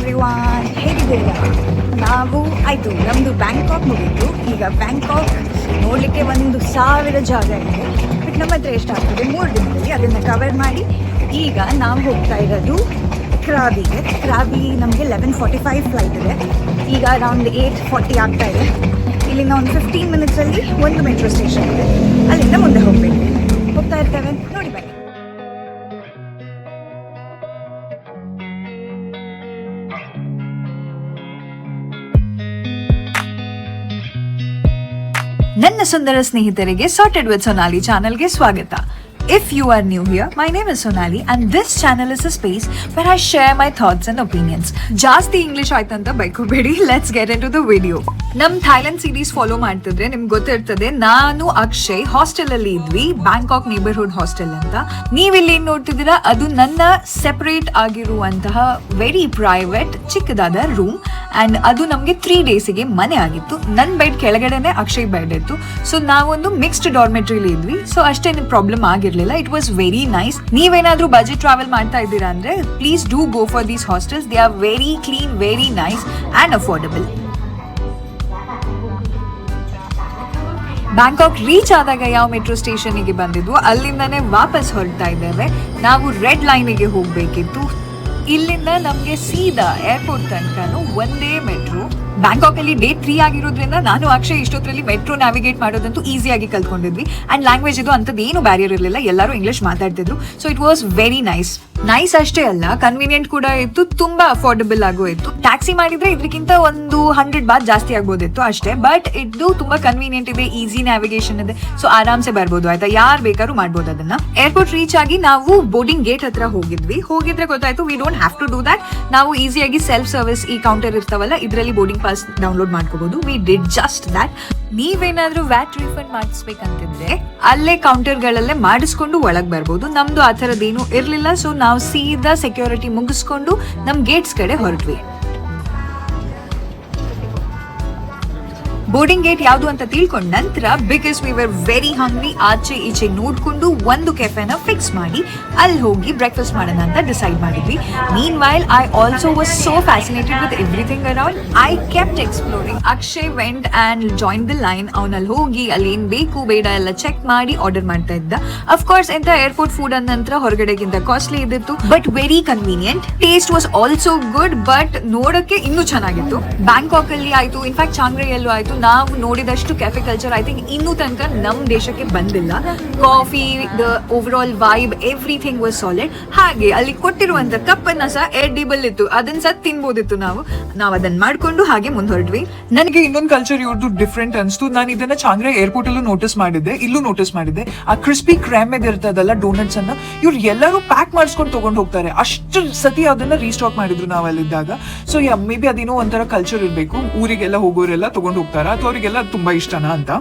Everyone, ಹೇಗಿದ್ದೀರಾ? ನಾವು ಆಯಿತು ನಮ್ಮದು ಬ್ಯಾಂಕಾಕ್ ಮುಗಿತು. ಈಗ ಬ್ಯಾಂಕಾಕ್ ನೋಡಲಿಕ್ಕೆ 1,000 ಜಾಗ ಇದೆ. ಬಟ್ ನಮ್ಮ ಹತ್ರ ಎಷ್ಟಾಗ್ತದೆ 3 ದಿನದಲ್ಲಿ ಅದನ್ನು ಕವರ್ ಮಾಡಿ ಈಗ ನಾವು ಹೋಗ್ತಾ ಇರೋದು ಕ್ರಾಬಿಗೆ. ಕ್ರಾಬಿ ನಮಗೆ 11:45 ಫ್ಲೈಟ್ ಇದೆ. ಈಗ ಅರೌಂಡ್ 8:40 ಆಗ್ತಾ ಇದೆ. ಇಲ್ಲಿಂದ ಒಂದು 15 ಮಿನಿಟ್ಸಲ್ಲಿ ಒಂದು ಮೆಟ್ರೋ ಸ್ಟೇಷನ್ ಇದೆ, ಅಲ್ಲಿಂದ ಮುಂದೆ ಹೋಗ್ಬೇಕು. ಹೋಗ್ತಾ ಇರ್ತೇವೆ, ನೋಡಿ ಬನ್ನಿ. ನನ್ನ ಸುಂದರ ಸ್ನೇಹಿತರಿಗೆ ಸಾರ್ಟೆಡ್ ವಿತ್ ಸೊನಾಲಿ ಚಾನೆಲ್ಗೆ ಸ್ವಾಗತ. If you are new here, my name is Sonali and this channel is a space where I share my thoughts and opinions. ಜಾಸ್ತಿ ಇಂಗ್ಲಿಷ್ ಆಯ್ತಂತ ಬೈಕೋಬೇಡಿ, let's get in to the video. ನಮ್ Thailand series follow ಮಾಡ್ತಿದ್ರೆ ನಿಮ್ಗೆ ಗೊತ್ತಿರ್ತದೆ, ನಾನು Akshay hostel ಅಲ್ಲಿ ಇದ್ವಿ, ಬ್ಯಾಂಕಾಕ್ ನೇಬರ್ಹುಡ್ ಹಾಸ್ಟೆಲ್ ಅಂತ. ನೀವಿಲ್ಲಿ ಏನ್ ನೋಡ್ತಿದ್ದೀರಾ ಅದು ನನ್ನ ಸೆಪರೇಟ್ ಆಗಿರುವಂತಹ ವೆರಿ ಪ್ರೈವೇಟ್ ಚಿಕ್ಕದಾದ ರೂಮ್. ಅಂಡ್ ಅದು ನಮ್ಗೆ 3 ಡೇಸಿಗೆ ಮನೆ ಆಗಿತ್ತು. ನನ್ನ ಬೆಡ್ ಕೆಳಗಡೆನೆ ಅಕ್ಷಯ್ ಬೆಡ್ ಇತ್ತು. ಸೊ ನಾವೊಂದು ಮಿಕ್ಸ್ಡ್ ಡಾರ್ಮೆಟ್ರಿಲಿ ಇದ್ವಿ. ಸೊ ಅಷ್ಟೇನು ಪ್ರಾಬ್ಲಮ್ ಆಗಿರ್ಲಿಲ್ಲ. It was very nice. ನೀವೇನಾದ್ರೂ ಬಜೆಟ್ ಟ್ರಾವೆಲ್ ಮಾಡ್ತಾ ಇದ್ದೀರಾ ಅಂದ್ರೆ please do go for these hostels. They are very clean, very nice and affordable. Bangkok reach ಆದಾಗ ಯಾವ ಮೆಟ್ರೋ ಸ್ಟೇಷನ್ಗೆ ಬಂದಿದ್ವು ಅಲ್ಲಿಂದಾನೆ ವಾಪಸ್ ಹೊರಡ್ತಾ ಇದ್ದೇವೆ. ನಾವು ರೆಡ್ ಲೈನಿಗೆ ಹೋಗ್ಬೇಕಿತ್ತು. ಇಲ್ಲಿಂದ ನಮ್ಗೆ ಸೀದಾ ಏರ್ಪೋರ್ಟ್ ತನಕನು ಒಂದೇ ಮೆಟ್ರೋ. ಬ್ಯಾಂಕಾಕ್ ಅಲ್ಲಿ ಡೇ 3 ಆಗಿರೋದ್ರಿಂದ ನಾನು ಅಕ್ಷಯ್ ಇಷ್ಟೊತ್ತರಲ್ಲಿ ಮೆಟ್ರೋ ನ್ಯಾವಿಗೇಟ್ ಮಾಡೋದಂತೂ ಈಸಿಯಾಗಿ ಕಲ್ತ್ಕೊಂಡಿದ್ವಿ. ಅಂಡ್ ಲ್ಯಾಂಗ್ವೇಜ್ ಇದು ಅಂತದ್ದು ಏನು ಬ್ಯಾರಿಯರ್ ಇರಲಿಲ್ಲ, ಎಲ್ಲರೂ ಇಂಗ್ಲಿಷ್ ಮಾತಾಡ್ತಿದ್ರು. So it was very nice. Nice ಅಷ್ಟೇ ಅಲ್ಲ, ಕನ್ವೀನಿಯಂಟ್ ಕೂಡ ಇತ್ತು, ತುಂಬಾ ಅಫೋರ್ಡಬಲ್ ಆಗೋ ಇತ್ತು. ಟ್ಯಾಕ್ಸಿ ಮಾಡಿದ್ರೆ ಇದಕ್ಕಿಂತ ಒಂದು 100 ಬಾತ್ ಜಾಸ್ತಿ ಆಗ್ಬೋದಿತ್ತು ಅಷ್ಟೇ. ಬಟ್ ಇದು ತುಂಬಾ ಕನ್ವೀನಿಯಂಟ್ ಇದೆ, ಈಸಿ ನ್ಯಾವಿಗೇಷನ್ ಇದೆ. ಸೊ ಆರಾಮ್ಸೆ ಬರ್ಬೋದು, ಆಯ್ತಾ, ಯಾರು ಬೇಕಾದ್ರೂ ಮಾಡ್ಬೋದು ಅದನ್ನ. ಏರ್ಪೋರ್ಟ್ ರೀಚ್ ಆಗಿ ನಾವು ಬೋರ್ಡಿಂಗ್ ಗೇಟ್ ಹತ್ರ ಹೋಗಿದ್ರೆ ಗೊತ್ತಾಯ್ತು we don't have to do that. ನಾವು ಈಸಿಯಾಗಿ ಸೆಲ್ಫ್ ಸರ್ವಿಸ್ ಈ ಕೌಂಟರ್ ಇರ್ತಾವಲ್ಲ ಇದರಲ್ಲಿ ಬೋರ್ಡಿಂಗ್ ಪಾಸ್ ಡೌನ್ಲೋಡ್ ಮಾಡ್ಕೋಬಹುದು. We did just that. ನೀವೇನಾದ್ರೂ ವ್ಯಾಟ್ ರೀಫಂಡ್ ಮಾಡಿಸ್ಬೇಕಂತಿದ್ರೆ ಅಲ್ಲೇ ಕೌಂಟರ್ ಗಳಲ್ಲೇ ಮಾಡಿಸ್ಕೊಂಡು ಒಳಗ್ ಬರ್ಬೋದು. ನಮ್ದು ಆ ಥರದ್ದೇನು ಇರ್ಲಿಲ್ಲ. ಸೊ ನಾವು ಸೀದಾ ಸೆಕ್ಯೂರಿಟಿ ಮುಗಿಸ್ಕೊಂಡು ನಮ್ ಗೇಟ್ಸ್ ಕಡೆ ಹೊರಟ್ವಿ. ಬೋರ್ಡಿಂಗ್ ಗೇಟ್ ಯಾವುದು ಅಂತ ತಿಳ್ಕೊಂಡ ನಂತರ, ಬಿಕಾಸ್ ವಿ ವರ್ ವೆರಿ ಹಂಗ್ರಿ, ಆಚೆ ಈಚೆ ನೋಡ್ಕೊಂಡು ಒಂದು ಕೆಫೆನ ಫಿಕ್ಸ್ ಮಾಡಿ ಅಲ್ಲಿ ಹೋಗಿ ಬ್ರೇಕ್ಫಾಸ್ಟ್ ಮಾಡೋಣ ಅಂತ ಡಿಸೈಡ್ ಮಾಡಿದ್ವಿ. Meanwhile I also was so fascinated with everything around. I kept exploring. Akshay went and join the line. ಅವನಲ್ಲಿ ಹೋಗಿ ಅಲ್ಲಿ ಏನ್ ಬೇಕು ಬೇಡ ಎಲ್ಲ ಚೆಕ್ ಮಾಡಿ ಆರ್ಡರ್ ಮಾಡ್ತಾ ಇದ್ದ. ಅಫ್ಕೋರ್ಸ್ ಎಂತ ಏರ್ಪೋರ್ಟ್ ಫುಡ್ ಅನ್ನಂತರ ಹೊರಗಡೆಗಿಂತ ಕಾಸ್ಟ್ಲಿ ಇದ್ದಿತ್ತು, but very convenient. Taste was also good, but ನೋಡಕ್ಕೆ ಇನ್ನೂ ಚೆನ್ನಾಗಿತ್ತು. ಬ್ಯಾಂಕಾಕ್ ಅಲ್ಲಿ ಆಯ್ತು, ಇನ್ಫ್ಯಾಕ್ಟ್ ಚಾಂಗ್ರೆಯಲ್ಲೂ ಆಯ್ತು, ನಾವು ನೋಡಿದಷ್ಟು ಕೆಫೆ ಕಲ್ಚರ್ ಐ ಥಿಂಕ್ ಇನ್ನೂ ತನಕ ನಮ್ ದೇಶಕ್ಕೆ ಬಂದಿಲ್ಲ. Coffee, the over all vibe, everything was solid. ಹಾಗೆ ಅಲ್ಲಿ ಕೊಟ್ಟಿರುವಂತ ಕಪ್ ಅನ್ನ ಸಹ ಎಡಿಬಲ್ ಇತ್ತು, ಅದನ್ನ ಸಹ ತಿನ್ಬೋದಿತ್ತು. ನಾವು ಅದನ್ನ ಮಾಡ್ಕೊಂಡು ಹಾಗೆ ಮುಂದುವರೆದ್ವಿ. ನನಗೆ ಇನ್ನೊಂದು ಕಲ್ಚರ್ ಇವ್ರದ್ದು ಡಿಫ್ರೆಂಟ್ ಅನ್ಸ್ತು. ನಾನು ಇದನ್ನ ಚಾಂಗ್ರೆ ಏರ್ಪೋರ್ಟ್ ಅಲ್ಲೂ ನೋಟಿಸ್ ಮಾಡಿದ್ದೆ, ಇಲ್ಲೂ ನೋಟಿಸ್ ಮಾಡಿದ್ದೆ. ಆ ಕ್ರಿಸ್ಪಿ ಕ್ರ್ಯಾಮ್ ಇರ್ತದಲ್ಲ ಡೋನಟ್ಸ್ ಅನ್ನ ಇವ್ರು ಎಲ್ಲರೂ ಪ್ಯಾಕ್ ಮಾಡಿಸ್ಕೊಂಡು ತಗೊಂಡು ಹೋಗ್ತಾರೆ. ಅಷ್ಟು ಸತಿ ಅದನ್ನ ರೀಸ್ಟಾಕ್ ಮಾಡಿದ್ರು ನಾವು ಅಲ್ಲಿದ್ದಾಗ. ಸೊ ಮೇ ಬಿ ಅದೇನೋ ಒಂಥರ ಕಲ್ಚರ್ ಇರ್ಬೇಕು, ಊರಿಗೆಲ್ಲ ಹೋಗೋರೆಲ್ಲ ತಗೊಂಡು ಹೋಗ್ತಾರ ಅಥವಾ ಅವರಿಗೆಲ್ಲ ತುಂಬಾ ಇಷ್ಟನಾ ಅಂತ.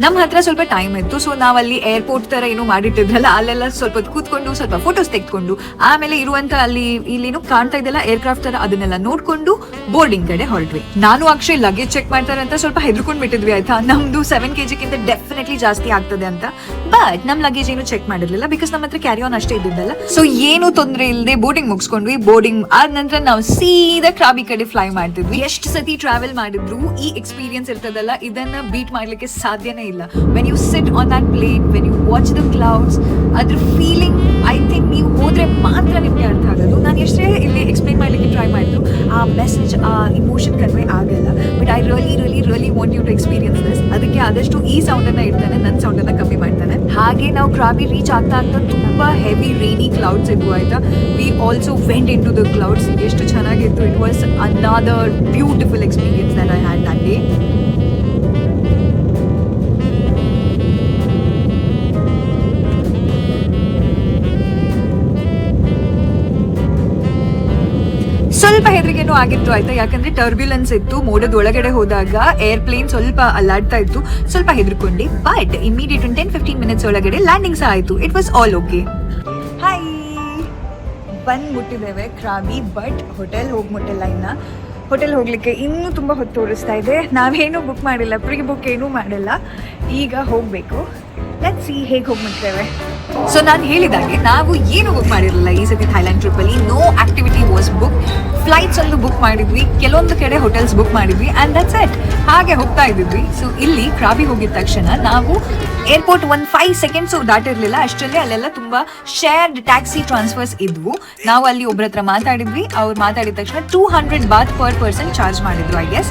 ನಮ್ಮ ಹತ್ರ ಸ್ವಲ್ಪ ಟೈಮ್ ಇತ್ತು. ಸೊ ನಾವಲ್ಲಿ ಏರ್ಪೋರ್ಟ್ ತರ ಏನು ಮಾಡಿಟ್ಟಿದ್ರಲ್ಲ ಅಲ್ಲೆಲ್ಲ ಸ್ವಲ್ಪ ಕೂತ್ಕೊಂಡು ಸ್ವಲ್ಪ ಫೋಟೋಸ್ ತೆಗೆದುಕೊಂಡು ಆಮೇಲೆ ಇರುವಂತ ಇಲ್ಲಿನೂ ಕಾಣ್ತಾ ಇದೆಲ್ಲ ಏರ್ಕ್ರಾಫ್ಟ್ ತರ ಅದನ್ನೆಲ್ಲ ನೋಡ್ಕೊಂಡು ಬೋರ್ಡಿಂಗ್ ಕಡೆ ಹೊರಟ್ವಿ. ನಾನು ಅಕ್ಷಯ್ ಲಗೇಜ್ ಚೆಕ್ ಮಾಡ್ತಾರೆ ಅಂತ ಸ್ವಲ್ಪ ಹೆದರ್ಕೊಂಡ್ ಬಿಟ್ಟಿದ್ವಿ, ಆಯ್ತಾ. ನಮ್ದು 7 kg ಡೆಫಿನೆಟ್ಲಿ ಜಾಸ್ತಿ ಆಗ್ತದೆ ಅಂತ. ಬಟ್ ನಮ್ ಲಗೇಜ್ ಏನು ಚೆಕ್ ಮಾಡಿರ್ಲಿಲ್ಲ, ಬಿಕಾಸ್ ನಮ್ಮ ಹತ್ರ ಕ್ಯಾರಿ ಆನ್ ಅಷ್ಟೇ ಇದ್ದಿದ್ದಲ್ಲ. ಸೊ ಏನು ತೊಂದರೆ ಇಲ್ಲದೆ ಬೋರ್ಡಿಂಗ್ ಮುಗಿಸ್ಕೊಂಡ್ವಿ. ಬೋರ್ಡಿಂಗ್ ಆದ ನಂತರ ನಾವು ಸೀದಾ ಕ್ರಾಬಿ ಕಡೆ ಫ್ಲೈ ಮಾಡ್ತಿದ್ವಿ. ಎಷ್ಟು ಸತಿ ಟ್ರಾವೆಲ್ ಮಾಡಿದ್ರು ಈ ಎಕ್ಸ್ಪೀರಿಯನ್ಸ್ ಇರ್ತದಲ್ಲ, ಇದನ್ನ ಬೀಟ್ ಮಾಡ್ಲಿಕ್ಕೆ ಸಾಧ್ಯನೇ ಇಲ್ಲ. When you sit on that plane, when you watch the clouds, ಅದ್ರ ಫೀಲಿಂಗ್ ಐ ಥಿಂಕ್ ನೀವು ಹೋದ್ರೆ ಮಾತ್ರ ನಿಮ್ಗೆ ಅರ್ಥ ಆಗೋದು. ನಾನು ಎಷ್ಟೇ ಇಲ್ಲಿ ಎಕ್ಸ್ಪ್ಲೈನ್ ಮಾಡ್ಲಿಕ್ಕೆ ಟ್ರೈ ಮಾಡಿದ್ರು ಆ ಮೆಸೇಜ್, ಆ ಇಮೋಷನ್ ಕನ್ವೆ ಆಗಲ್ಲ. But I really want you to experience this. ಅದಕ್ಕೆ ಆದಷ್ಟು ಈ ಸೌಂಡ್ ಅನ್ನ ಇಡ್ತಾನೆ, ನನ್ನ ಸೌಂಡ್ ಅನ್ನ ಕಮ್ಮಿ ಮಾಡ್ತಾನೆ. ಹಾಗೆ ನಾವು ಕ್ರಾಬಿ ರೀಚ್ ಆಗ್ತಾ ತುಂಬಾ ಹೆವಿ ರೈನಿ ಕ್ಲೌಡ್ಸ್ ಇದ್ವು, ಆಯ್ತಾ. We also went in to the clouds. ಎಷ್ಟು ಚೆನ್ನಾಗಿತ್ತು. It was another beautiful experience that I had that day. ಸ್ವಲ್ಪ ಹೆದರಿಕೆನೂ ಆಗಿತ್ತು, ಆಯ್ತಾ, ಯಾಕಂದ್ರೆ ಟರ್ಬ್ಯುಲೆನ್ಸ್ ಇತ್ತು. ಮೋಡದ ಒಳಗಡೆ ಹೋದಾಗ ಏರ್ಪ್ಲೇನ್ ಸ್ವಲ್ಪ ಅಲ್ಲಾಡ್ತಾ ಇತ್ತು, ಸ್ವಲ್ಪ ಹೆದರ್ಕೊಂಡೆ. ಬಟ್ ಇಮಿಡಿಯೇಟ್ 10-15 ಮಿನಿಟ್ಸ್ ಒಳಗಡೆ ಲ್ಯಾಂಡಿಂಗ್ ಸಹ ಆಯ್ತು. It was all okay. Hi, ಬಂದ್ಬಿಟ್ಟಿದ್ದೇವೆ ಕ್ರಾಬಿ. ಬಟ್ ಹೋಟೆಲ್ ಹೋಗಿ ಮುಟ್ಟಿಲ್ಲ ಇನ್ನ. ಹೋಟೆಲ್ ಹೋಗ್ಲಿಕ್ಕೆ ಇನ್ನೂ ತುಂಬ ಹೊತ್ತು ತೋರಿಸ್ತಾ ಇದೆ. ನಾವೇನೂ ಬುಕ್ ಮಾಡಿಲ್ಲ, ಪ್ರೀ ಬುಕ್ ಏನೂ ಮಾಡಿಲ್ಲ. ಈಗ ಹೋಗಬೇಕು. ಲೆಟ್ಸ್ ಸಿ ಹೇಗೆ ಹೋಗಿ ಮುಟ್ತೇವೆ. ಸೊ ನಾನು ಹೇಳಿದಾಗೆ ನಾವು ಏನು ಬುಕ್ ಮಾಡಿರಲಿಲ್ಲ ಈ ಸತಿ ಥೈಲ್ಯಾಂಡ್ ಟ್ರಿಪ್ ಅಲ್ಲಿ. No activity was book. Flights ಒಂದು ಬುಕ್ ಮಾಡಿದ್ವಿ, ಕೆಲವೊಂದು ಕಡೆ ಹೋಟೆಲ್ಸ್ ಬುಕ್ ಮಾಡಿದ್ವಿ ಆ್ಯಂಡ್ ದಟ್ಸ್ ಇಟ್. ಹಾಗೆ ಹೋಗ್ತಾ ಇದ್ವಿ. ಸೊ ಇಲ್ಲಿ ಕ್ರಾಬಿ ಹೋಗಿದ ತಕ್ಷಣ ನಾವು ಏರ್ಪೋರ್ಟ್ ಒಂದು 5 seconds ದಾಟಿರ್ಲಿಲ್ಲ, ಅಷ್ಟರಲ್ಲೇ ಅಲ್ಲೆಲ್ಲ ತುಂಬಾ ಶೇರ್ಡ್ ಟ್ಯಾಕ್ಸಿ ಟ್ರಾನ್ಸ್ಫರ್ಸ್ ಇದ್ವು. ನಾವು ಅಲ್ಲಿ ಒಬ್ರ ಹತ್ರ ಮಾತಾಡಿದ್ವಿ. ಅವ್ರು ಮಾತಾಡಿದ ತಕ್ಷಣ 200 baht ಪರ್ ಪರ್ಸನ್ ಚಾರ್ಜ್ ಮಾಡಿದ್ರು. ಐ ಗೆಸ್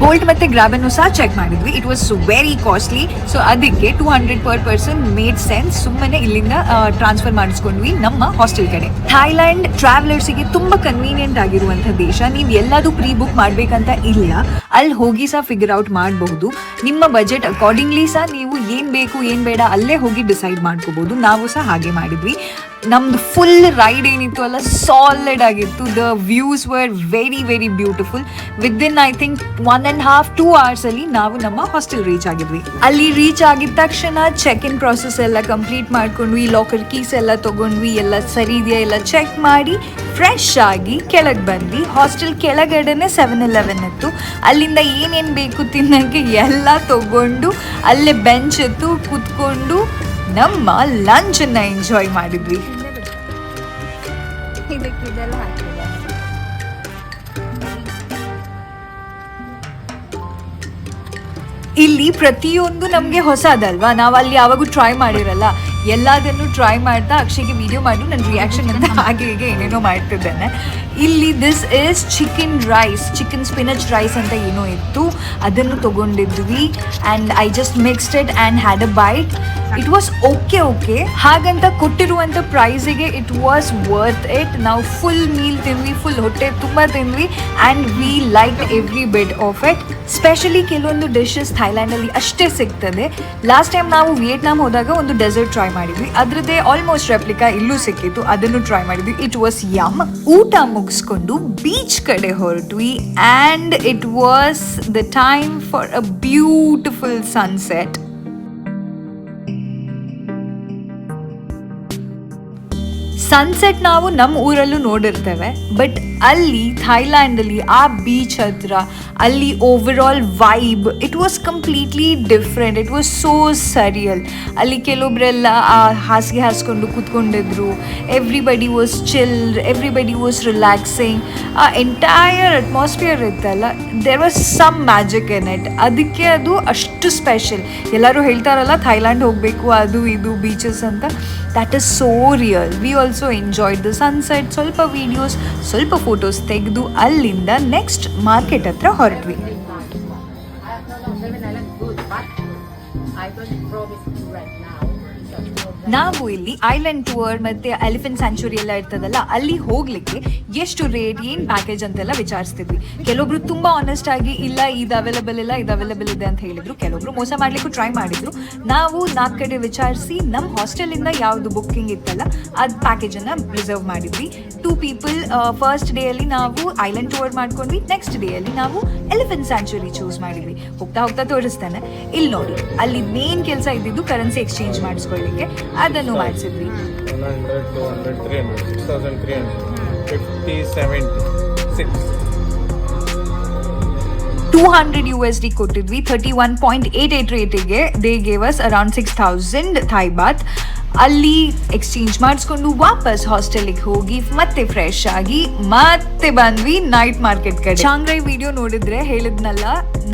ಬೋಲ್ಟ್ ಮತ್ತೆ ಗ್ರಾಬನ್ನು ಸಹ ಚೆಕ್ ಮಾಡಿದ್ವಿ. It was very costly. So ಅದಕ್ಕೆ 200 ಪರ್ ಪರ್ಸನ್ ಮೇಡ್ ಸೆನ್ಸ್. ಸುಮ್ಮನೆ ಇಲ್ಲಿಂದ ಟ್ರಾನ್ಸ್ಫರ್ ಮಾಡಿಸ್ಕೊಂಡ್ವಿ ನಮ್ಮ ಹಾಸ್ಟೆಲ್ ಕಡೆ. ಥೈಲ್ಯಾಂಡ್ ಟ್ರಾವೆಲರ್ಸ್ಗೆ ತುಂಬಾ ಕನ್ವೀನಿಯಂಟ್ ಆಗಿರುವಂತಹ ದೇಶ. ನೀವು ಎಲ್ಲದೂ ಪ್ರೀ ಬುಕ್ ಮಾಡ್ಬೇಕಂತ ಇಲ್ಲ, ಅಲ್ಲಿ ಹೋಗಿ ಸಹ ಫಿಗರ್ ಔಟ್ ಮಾಡಬಹುದು. ನಿಮ್ಮ ಬಜೆಟ್ ಅಕಾರ್ಡಿಂಗ್ಲಿ ಸಹ ನೀವು ಏನ್ ಬೇಕು ಏನ್ ಬೇಡ ಅಲ್ಲೇ ಹೋಗಿ ಡಿಸೈಡ್ ಮಾಡ್ಕೋಬಹುದು. ನಾವು ಸಹ ಹಾಗೆ ಮಾಡಿದ್ವಿ. ನಮ್ದು ಫುಲ್ ರೈಡ್ ಏನಿತ್ತು ಅಲ್ಲ ಸಾಲಿಡ್ ಆಗಿತ್ತು. The views were very very beautiful. Within I think 1.5-2 hours ಅಲ್ಲಿ ನಾವು ನಮ್ಮ ಹಾಸ್ಟೆಲ್ ರೀಚ್ ಆಗಿದ್ವಿ. ಅಲ್ಲಿ ರೀಚ್ ಆಗಿದ ತಕ್ಷಣ ಚೆಕ್ ಇನ್ ಪ್ರಾಸೆಸ್ ಎಲ್ಲ ಕಂಪ್ಲೀಟ್ ಮಾಡ್ಕೊಂಡ್ವಿ. ಲಾಕರ್ ಕೀಸ್ ಎಲ್ಲ ತಗೊಂಡ್ವಿ. ಎಲ್ಲ ಸರಿ ಇದೆಯಾ ಎಲ್ಲ ಚೆಕ್ ಮಾಡಿ ಫ್ರೆಶ್ ಆಗಿ ಕೆಳಗೆ ಬಂದ್ವಿ. ಹಾಸ್ಟೆಲ್ ಕೆಳಗಡೆನೆ 7-Eleven ಇತ್ತು. ಅಲ್ಲಿಂದ ಏನೇನು ಬೇಕು ತಿನ್ನೋಕ್ಕೆ ಎಲ್ಲ ತಗೊಂಡು ಅಲ್ಲೇ ಬೆಂಚ್ ಇತ್ತು, ಕೂತ್ಕೊಂಡು ನಮ್ಮ ಲಂಚ್ ಅನ್ನ ಎಂಜಾಯ್ ಮಾಡಿದ್ವಿ. ಇಲ್ಲಿ ಪ್ರತಿಯೊಂದು ನಮಗೆ ಹೊಸದಲ್ವಾ, ನಾವು ಅಲ್ಲಿ ಯಾವಾಗೂ ಟ್ರೈ ಮಾಡಿರಲ್ಲ. ಎಲ್ಲದನ್ನು ಟ್ರೈ ಮಾಡ್ತಾ ಅಕ್ಷಯ್ಗೆ ವಿಡಿಯೋ ಮಾಡಿ ನನ್ನ ರಿಯಾಕ್ಷನ್ ಅಂತ ಹಾಗೆ ಹೀಗೆ ಏನೇನೋ ಮಾಡ್ತಿದ್ದೇನೆ. ಇಲ್ಲಿ this is chicken spinach rice ಅಂತ ಏನೋ ಇತ್ತು, ಅದನ್ನು ತೊಗೊಂಡಿದ್ವಿ. And I just mixed it and had a bite. It was okay. ಹಾಗಂತ ಕೊಟ್ಟಿರುವಂಥ ಪ್ರೈಸಿಗೆ ಇಟ್ ವಾಸ್ ವರ್ತ್ ಇಟ್. ನಾವು ಫುಲ್ ಮೀಲ್ ತಿಂದ್ವಿ, ಫುಲ್ ಹೊಟ್ಟೆ ತುಂಬ ತಿಂದ್ವಿ and we like every bit of it. Specially ಕೆಲವೊಂದು ಡಿಶಸ್ ಥೈಲ್ಯಾಂಡಲ್ಲಿ ಅಷ್ಟೇ ಸಿಗ್ತದೆ. ಲಾಸ್ಟ್ ಟೈಮ್ ನಾವು ವಿಯೆಟ್ನಾಂ ಹೋದಾಗ ಒಂದು ಡೆಸರ್ಟ್ ಟ್ರೈ ಮಾಡಿದ್ವಿ, ಅದರದ್ದೇ ಆಲ್ಮೋಸ್ಟ್ ರೆಪ್ಲಿಕಾ ಇಲ್ಲೂ ಸಿಕ್ಕಿತ್ತು, ಅದನ್ನು ಟ್ರೈ ಮಾಡಿದ್ವಿ. It was yum. ಊಟ ಮುಗಿಸ್ಕೊಂಡು ಬೀಚ್ ಕಡೆ ಹೊರಟ್ವಿ and it was the time for a beautiful sunset. Sunset ನಾವು ನಮ್ಮ ಊರಲ್ಲೂ ನೋಡಿರ್ತೇವೆ, ಬಟ್ ಅಲ್ಲಿ ಥೈಲ್ಯಾಂಡಲ್ಲಿ ಆ ಬೀಚ್ ಹತ್ರ ಅಲ್ಲಿ overall vibe it was completely different. It was so surreal. ಅಲ್ಲಿ ಕೆಲವೊಬ್ಬರೆಲ್ಲ ಆ ಹಾಸಿಗೆ ಹಾಸ್ಕೊಂಡು ಕೂತ್ಕೊಂಡಿದ್ರು. Everybody was chilled, everybody was relaxing. ಆ ಎಂಟೈರ್ ಅಟ್ಮಾಸ್ಫಿಯರ್ ಇತ್ತಲ್ಲ, there was some magic in it. ಅದಕ್ಕೆ ಅದು ಅಷ್ಟು ಸ್ಪೆಷಲ್. ಎಲ್ಲರೂ ಹೇಳ್ತಾರಲ್ಲ ಥೈಲ್ಯಾಂಡ್ ಹೋಗಬೇಕು ಅದು ಇದು ಬೀಚಸ್ ಅಂತ, that is so real. We also enjoyed the sunset. ಸ್ವಲ್ಪ ವೀಡಿಯೋಸ್, ಸ್ವಲ್ಪ ಫೋಟೋಸ್ ತೆಗೆದು ಅಲ್ಲಿಂದ ನೆಕ್ಸ್ಟ್ ಮಾರ್ಕೆಟ್ ಹತ್ರ ಹೊರಟ್ವಿ. ನಾವು ಇಲ್ಲಿ ಐಲ್ಯಾಂಡ್ ಟೂರ್ ಮತ್ತೆ ಎಲಿಫೆಂಟ್ ಸ್ಯಾಂಚುರಿ ಎಲ್ಲ ಇರ್ತದಲ್ಲ, ಅಲ್ಲಿ ಹೋಗ್ಲಿಕ್ಕೆ ಎಷ್ಟು ರೇಟ್, ಏನ್ ಪ್ಯಾಕೇಜ್ ಅಂತೆಲ್ಲ ವಿಚಾರಿಸ್ತಿದ್ವಿ. ಕೆಲವೊಬ್ರು ತುಂಬಾ ಆನೆಸ್ಟ್ ಆಗಿ ಇಲ್ಲ ಇದು ಅವೈಲೇಬಲ್ ಇಲ್ಲ, ಇದು ಅವೈಲೇಬಲ್ ಇದೆ ಅಂತ ಹೇಳಿದ್ರು. ಕೆಲವೊಬ್ರು ಮೋಸ ಮಾಡ್ಲಿಕ್ಕೂ ಟ್ರೈ ಮಾಡಿದ್ರು. ನಾವು 4 ಕಡೆ ವಿಚಾರಿಸಿ ನಮ್ಮ ಹಾಸ್ಟೆಲ್ ಇಂದ ಯಾವ್ದು ಬುಕ್ಕಿಂಗ್ ಇತ್ತಲ್ಲ ಅದ್ ಪ್ಯಾಕೇಜ್ ಅನ್ನ ರಿಸರ್ವ್ ಮಾಡಿದ್ವಿ. 2 people. ಫಸ್ಟ್ ಡೇ ಅಲ್ಲಿ ನಾವು ಐಲ್ಯಾಂಡ್ ಟೂರ್ ಮಾಡ್ಕೊಂಡ್ವಿ. ನೆಕ್ಸ್ಟ್ ಡೇ ಅಲ್ಲಿ ನಾವು ಎಲಿಫೆಂಟ್ ಸ್ಯಾಂಚುರಿ ಚೂಸ್ ಮಾಡಿದ್ವಿ. ಹೋಗ್ತಾ ಹೋಗ್ತಾ ತೋರಿಸ್ತಾನೆ. ಇಲ್ಲಿ ನೋಡಿ, ಅಲ್ಲಿ ಮೇನ್ ಕೆಲಸ ಇದ್ದಿದ್ದು ಕರೆನ್ಸಿ ಎಕ್ಸ್ಚೇಂಜ್ ಮಾಡಿಸ್ಕೊಳ್ಳಿಕ್ಕೆ, ಅದನ್ನು ಮಾಡಿಸಿದ್ವಿ. 200 USD ಕೊಟ್ಟಿದ್ವಿ. 31.88 ರೇಟಿಗೆ they gave us around 6000 Thai baht. ಅಲ್ಲಿ ಎಕ್ಸ್ಚೇಂಜ್ ಮಾಡಿಸ್ಕೊಂಡು ವಾಪಸ್ ಹಾಸ್ಟೆಲಿಗೆ ಹೋಗಿ ಮತ್ತೆ ಫ್ರೆಶ್ ಆಗಿ ಮತ್ತೆ ಬಂದ್ವಿ ನೈಟ್ ಮಾರ್ಕೆಟ್ ಕಡೆ. ಚಾಂಗ್ ರೈ ವಿಡಿಯೋ ನೋಡಿದ್ರೆ ಹೇಳಿದ್ನಲ್ಲ,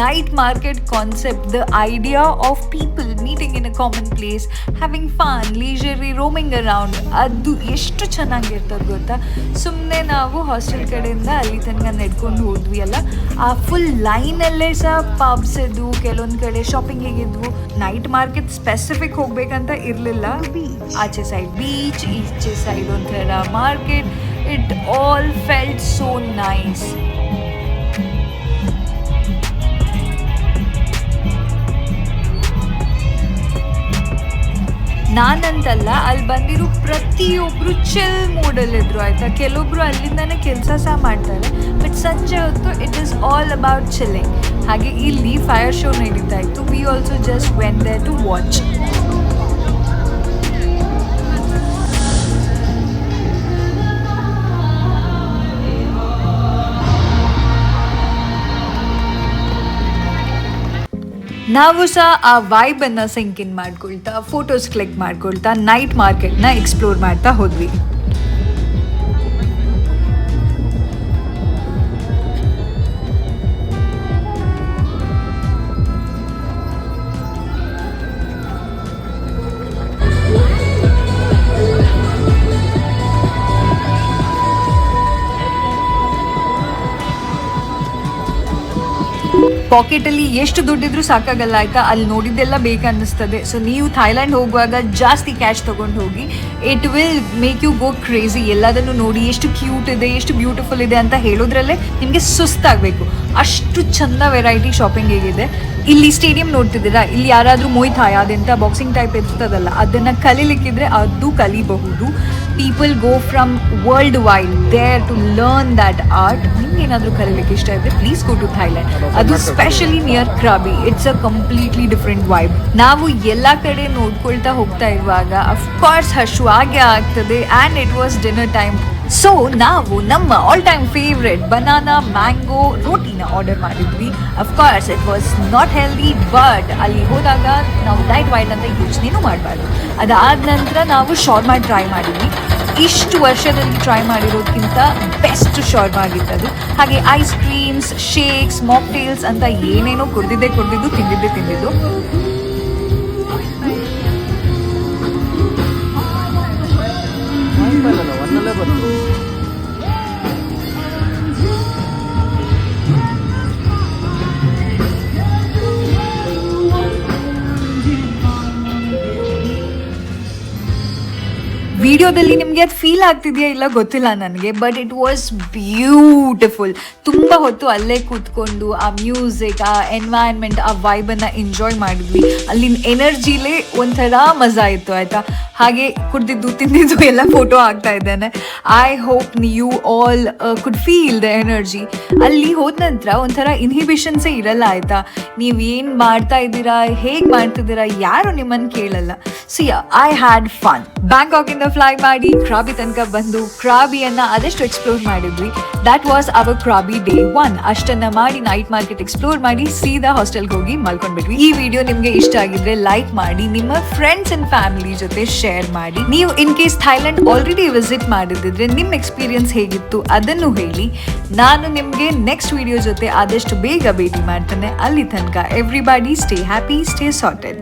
night market concept, the idea of people meeting in a common place, having fun, leisurely, roaming around, ಅದು ಎಷ್ಟು ಚೆನ್ನಾಗಿರ್ತದೆ ಗೊತ್ತಾ. ಸುಮ್ಮನೆ ನಾವು ಹಾಸ್ಟೆಲ್ ಕಡೆಯಿಂದ ಅಲ್ಲಿ ತನಕ ನಡ್ಕೊಂಡು ಹೋದ್ವಿ ಅಲ್ಲ, ಆ ಫುಲ್ ಲೈನಲ್ಲೇ ಸಹ ಪಬ್ಸ್ ಇದ್ವು, ಕೆಲವೊಂದು ಕಡೆ ಶಾಪಿಂಗಿಗೆ ಇದ್ವು. ನೈಟ್ ಮಾರ್ಕೆಟ್ ಸ್ಪೆಸಿಫಿಕ್ ಹೋಗ್ಬೇಕಂತ ಇರಲಿಲ್ಲ. ಆಚೆ ಸೈಡ್ ಬೀಚ್, ಈಚೆ ಸೈಡ್ ಒಂಥರ market. It all felt so nice. ನಾನಂತಲ್ಲ, ಅಲ್ಲಿ ಬಂದಿರೋ ಪ್ರತಿಯೊಬ್ರು ಚಿಲ್ ಮೂಡಲ್ಲಿದ್ರು ಆಯ್ತಾ. ಕೆಲವೊಬ್ರು ಅಲ್ಲಿಂದಾನೆ ಕೆಲಸ ಸಹ ಮಾಡ್ತಾರೆ, ಬಟ್ ಸಂಜೆ ಹೊತ್ತು it is all about chilling. ಹಾಗೆ ಇಲ್ಲಿ ಫೈರ್ ಶೋ ನಡೀತಾ ಇತ್ತು. We also just went there to watch. ನಾವು ಸಹ ಆ ವೈಬ್ ಅನ್ನ ಸಿಂಕ್ ಇನ್ ಮಾಡ್ಕೊಳ್ತಾ ಫೋಟೋಸ್ ಕ್ಲಿಕ್ ಮಾಡ್ಕೊಳ್ತಾ ನೈಟ್ ಮಾರ್ಕೆಟ್ನ ಎಕ್ಸ್ಪ್ಲೋರ್ ಮಾಡ್ತಾ ಹೋದ್ವಿ. ಪಾಕೆಟಲ್ಲಿ ಎಷ್ಟು ದುಡ್ಡಿದ್ರು ಸಾಕಾಗಲ್ಲ ಆಯ್ತಾ, ಅಲ್ಲಿ ನೋಡಿದ್ದೆಲ್ಲ ಬೇಕನ್ನಿಸ್ತದೆ. ಸೊ ನೀವು ಥೈಲ್ಯಾಂಡ್ ಹೋಗುವಾಗ ಜಾಸ್ತಿ ಕ್ಯಾಶ್ ತೊಗೊಂಡು ಹೋಗಿ, it will make you go crazy. ಎಲ್ಲದನ್ನು ನೋಡಿ ಎಷ್ಟು ಕ್ಯೂಟ್ ಇದೆ, ಎಷ್ಟು ಬ್ಯೂಟಿಫುಲ್ ಇದೆ ಅಂತ ಹೇಳೋದ್ರಲ್ಲೇ ನಿಮಗೆ ಸುಸ್ತಾಗಬೇಕು, ಅಷ್ಟು ಚಂದ ವೆರೈಟಿ ಶಾಪಿಂಗ್ ಹೇಗಿದೆ. ಇಲ್ಲಿ ಸ್ಟೇಡಿಯಂ ನೋಡ್ತಿದ್ದೀರಾ, ಇಲ್ಲಿ ಯಾರಾದರೂ ಮೊಯ್ ಥಾಯ್ ಅದೆಂತ ಬಾಕ್ಸಿಂಗ್ ಟೈಪ್ ಇರ್ತದಲ್ಲ ಅದನ್ನು ಕಲೀಲಿಕ್ಕಿದ್ರೆ ಅದು ಕಲಿಬಹುದು. People go from worldwide there to learn that art. ನಿಮ್ಗೆ ಏನಾದರೂ ಕಲೀಲಿಕ್ಕೆ ಇಷ್ಟ ಇದ್ರೆ ಪ್ಲೀಸ್ ಗೋ ಟು ಥೈಲ್ಯಾಂಡ್, ಅದು specially near Krabi. It's a completely different vibe. ನಾವು ಎಲ್ಲ ಕಡೆ ನೋಡ್ಕೊಳ್ತಾ ಹೋಗ್ತಾ ಇರುವಾಗ ಅಫ್ಕೋರ್ಸ್ ಹಶು ಆಗೇ ಆಗ್ತದೆ. And it was dinner time. So ನಾವು ನಮ್ಮ all time favourite banana mango ರೋಟಿನ ಆರ್ಡರ್ ಮಾಡಿದ್ವಿ. Of course it was not healthy, but ಅಲ್ಲಿ ಹೋದಾಗ ನಾವು ಡೈಟ್ ವೈಟ್ ಅಂತ ಯೋಚನೆನೂ ಮಾಡಬಾರ್ದು. ಅದಾದ ನಂತರ ನಾವು ಶಾರ್ಮಾ ಟ್ರೈ ಮಾಡಿದ್ವಿ. ಇಷ್ಟು ವರ್ಷದಲ್ಲಿ ಟ್ರೈ ಮಾಡಿರೋದಕ್ಕಿಂತ ಬೆಸ್ಟ್ ಶಾರ್ಮಾ ಆಗಿತ್ತದು. ಹಾಗೆ ಐಸ್ ಕ್ರೀಮ್ಸ್, ಶೇಕ್ಸ್, ಮಾಕ್ಟೇಲ್ಸ್ ಅಂತ ಏನೇನೋ ಕುಡಿದಿದ್ದು ತಿಂದಿದ್ದು. ವಿಡಿಯೋದಲ್ಲಿ ನಿಮಗೆ ಅದು ಫೀಲ್ ಆಗ್ತಿದೆಯಾ ಇಲ್ಲ ಗೊತ್ತಿಲ್ಲ ನನಗೆ, ಬಟ್ ಇಟ್ ವಾಸ್ ಬ್ಯೂಟಿಫುಲ್. ತುಂಬ ಹೊತ್ತು ಅಲ್ಲೇ ಕೂತ್ಕೊಂಡು ಆ ಮ್ಯೂಸಿಕ್, ಆ ಎನ್ವೈರ್ನ್ಮೆಂಟ್, ಆ ವೈಬನ್ನು ಎಂಜಾಯ್ ಮಾಡಿದ್ವಿ. ಅಲ್ಲಿನ ಎನರ್ಜಿಲೇ ಒಂಥರ ಮಜಾ ಇತ್ತು ಆಯಿತಾ. ಹಾಗೆ ಕುಡ್ದಿದ್ದು ತಿಂದಿದ್ದು ಎಲ್ಲ ಫೋಟೋ ಆಗ್ತಾ ಇದ್ದೇನೆ. I hope you all could feel the energy. ಅಲ್ಲಿ ಹೋದ ನಂತರ ಒಂಥರ ಇನ್ಹಿಬಿಷನ್ಸೇ ಇರಲ್ಲ ಆಯಿತಾ. ನೀವೇನು ಮಾಡ್ತಾ ಇದ್ದೀರಾ, ಹೇಗೆ ಮಾಡ್ತಿದ್ದೀರಾ, ಯಾರು ನಿಮ್ಮನ್ನು ಕೇಳಲ್ಲ. See I had fun. ಬ್ಯಾಂಕಾಕಿಂದ ಫ್ಲೈ ಮಾಡಿ ಕ್ರಾಬಿ ತನಕ ಬಂದು ಕ್ರಾಬಿಯನ್ನು ಅದೆಷ್ಟು ಎಕ್ಸ್ಪ್ಲೋರ್ ಮಾಡಿದ್ವಿ. That was our Krabi day 1. ಅಷ್ಟನ್ನು ಮಾಡಿ ನೈಟ್ ಮಾರ್ಕೆಟ್ ಎಕ್ಸ್ಪ್ಲೋರ್ ಮಾಡಿ ಸೀದಾ ಹಾಸ್ಟೆಲ್ಗೆ ಹೋಗಿ ಮಲ್ಕೊಂಡ್ಬಿಟ್ವಿ. ಈ ವಿಡಿಯೋ ನಿಮಗೆ ಇಷ್ಟ ಆಗಿದ್ರೆ ಲೈಕ್ ಮಾಡಿ, ನಿಮ್ಮ ಫ್ರೆಂಡ್ಸ್ ಅಂಡ್ ಫ್ಯಾಮಿಲಿ ಜೊತೆ ಶೇರ್ ಮಾಡಿ. ನೀವು in case Thailand already visit ಮಾಡಿದ್ರೆ ನಿಮ್ಮ ಎಕ್ಸ್ಪೀರಿಯನ್ಸ್ ಹೇಗಿತ್ತು ಅದನ್ನು ಹೇಳಿ. ನಾನು ನಿಮಗೆ ನೆಕ್ಸ್ಟ್ ವಿಡಿಯೋ ಜೊತೆ ಆದಷ್ಟು ಬೇಗ ಭೇಟಿ ಮಾಡ್ತೇನೆ. ಅಲ್ಲಿ ತನಕ everybody stay happy, stay sorted.